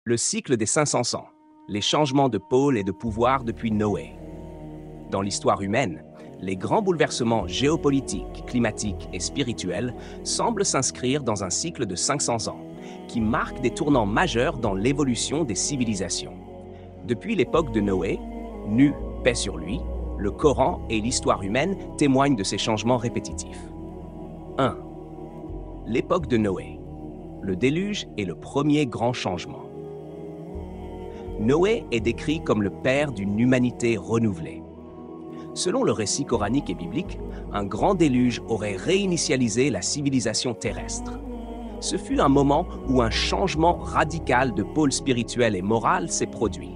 Le cycle des 500 ans, les changements de pôle et de pouvoir depuis Noé. Dans l'histoire humaine, les grands bouleversements géopolitiques, climatiques et spirituels semblent s'inscrire dans un cycle de 500 ans, qui marque des tournants majeurs dans l'évolution des civilisations. Depuis l'époque de Noé, nu, paix sur lui, le Coran et l'histoire humaine témoignent de ces changements répétitifs. 1. L'époque de Noé. Le déluge est le premier grand changement. Noé est décrit comme le père d'une humanité renouvelée. Selon le récit coranique et biblique, un grand déluge aurait réinitialisé la civilisation terrestre. Ce fut un moment où un changement radical de pôle spirituel et moral s'est produit.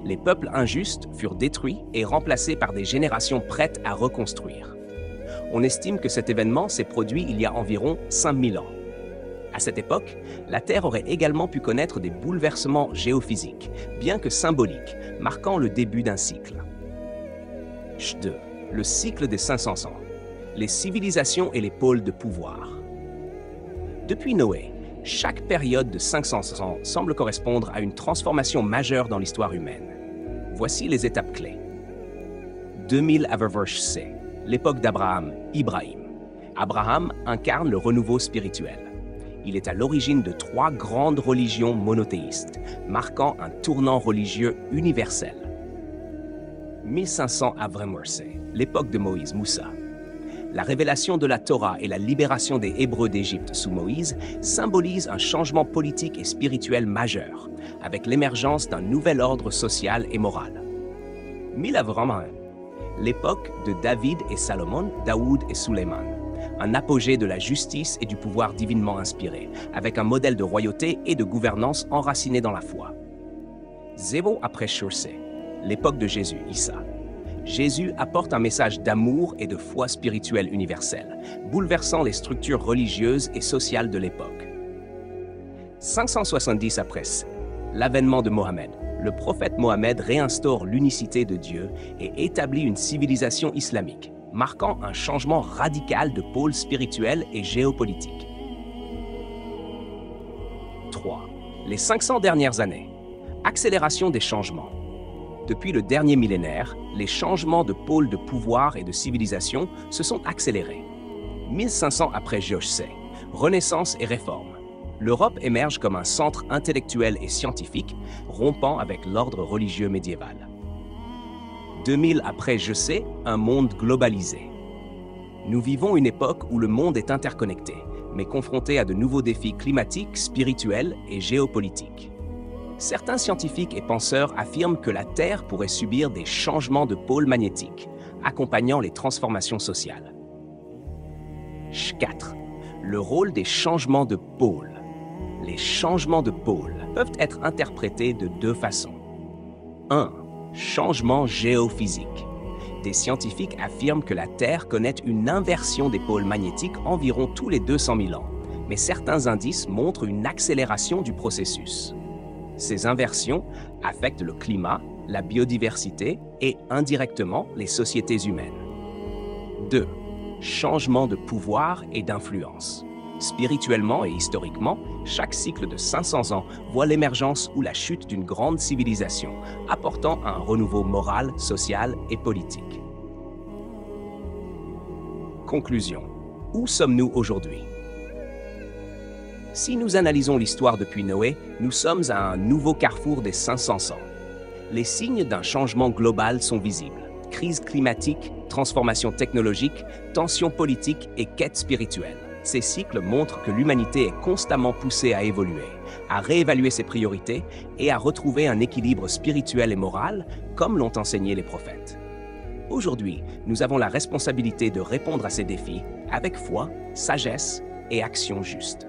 Les peuples injustes furent détruits et remplacés par des générations prêtes à reconstruire. On estime que cet événement s'est produit il y a environ 5000 ans. À cette époque, la Terre aurait également pu connaître des bouleversements géophysiques, bien que symboliques, marquant le début d'un cycle. 2. Le cycle des 500 ans. Les civilisations et les pôles de pouvoir. Depuis Noé, chaque période de 500 ans semble correspondre à une transformation majeure dans l'histoire humaine. Voici les étapes clés. 2000 c. L'époque d'Abraham, Ibrahim. Abraham incarne le renouveau spirituel. Il est à l'origine de 3 grandes religions monothéistes, marquant un tournant religieux universel. 1500 c. L'époque de Moïse, Moussa. La révélation de la Torah et la libération des Hébreux d'Égypte sous Moïse symbolisent un changement politique et spirituel majeur, avec l'émergence d'un nouvel ordre social et moral. 1000 l'époque de David et Salomon, Daoud et Suleiman. Un apogée de la justice et du pouvoir divinement inspiré, avec un modèle de royauté et de gouvernance enraciné dans la foi. 0 après c. L'époque de Jésus, Issa. Jésus apporte un message d'amour et de foi spirituelle universelle, bouleversant les structures religieuses et sociales de l'époque. 570 après l'avènement de Mohammed. Le prophète Mohammed réinstaure l'unicité de Dieu et établit une civilisation islamique, marquant un changement radical de pôle spirituel et géopolitique. 3. Les 500 dernières années. Accélération des changements. Depuis le dernier millénaire, les changements de pôle de pouvoir et de civilisation se sont accélérés. 1500 après Josué, Renaissance et réforme. L'Europe émerge comme un centre intellectuel et scientifique, rompant avec l'ordre religieux médiéval. 2000 après Josué, un monde globalisé. Nous vivons une époque où le monde est interconnecté, mais confronté à de nouveaux défis climatiques, spirituels et géopolitiques. Certains scientifiques et penseurs affirment que la Terre pourrait subir des changements de pôle magnétique, accompagnant les transformations sociales. 4. Le rôle des changements de pôle. Les changements de pôle peuvent être interprétés de 2 façons. 1. Changement géophysique. Des scientifiques affirment que la Terre connaît une inversion des pôles magnétiques environ tous les 200 000 ans, mais certains indices montrent une accélération du processus. Ces inversions affectent le climat, la biodiversité et indirectement les sociétés humaines. 2. Changement de pouvoir et d'influence. Spirituellement et historiquement, chaque cycle de 500 ans voit l'émergence ou la chute d'une grande civilisation, apportant un renouveau moral, social et politique. Conclusion. Où sommes-nous aujourd'hui? Si nous analysons l'histoire depuis Noé, nous sommes à un nouveau carrefour des 500 ans. Les signes d'un changement global sont visibles. Crise climatique, transformation technologique, tensions politiques et quête spirituelle. Ces cycles montrent que l'humanité est constamment poussée à évoluer, à réévaluer ses priorités et à retrouver un équilibre spirituel et moral, comme l'ont enseigné les prophètes. Aujourd'hui, nous avons la responsabilité de répondre à ces défis avec foi, sagesse et action juste.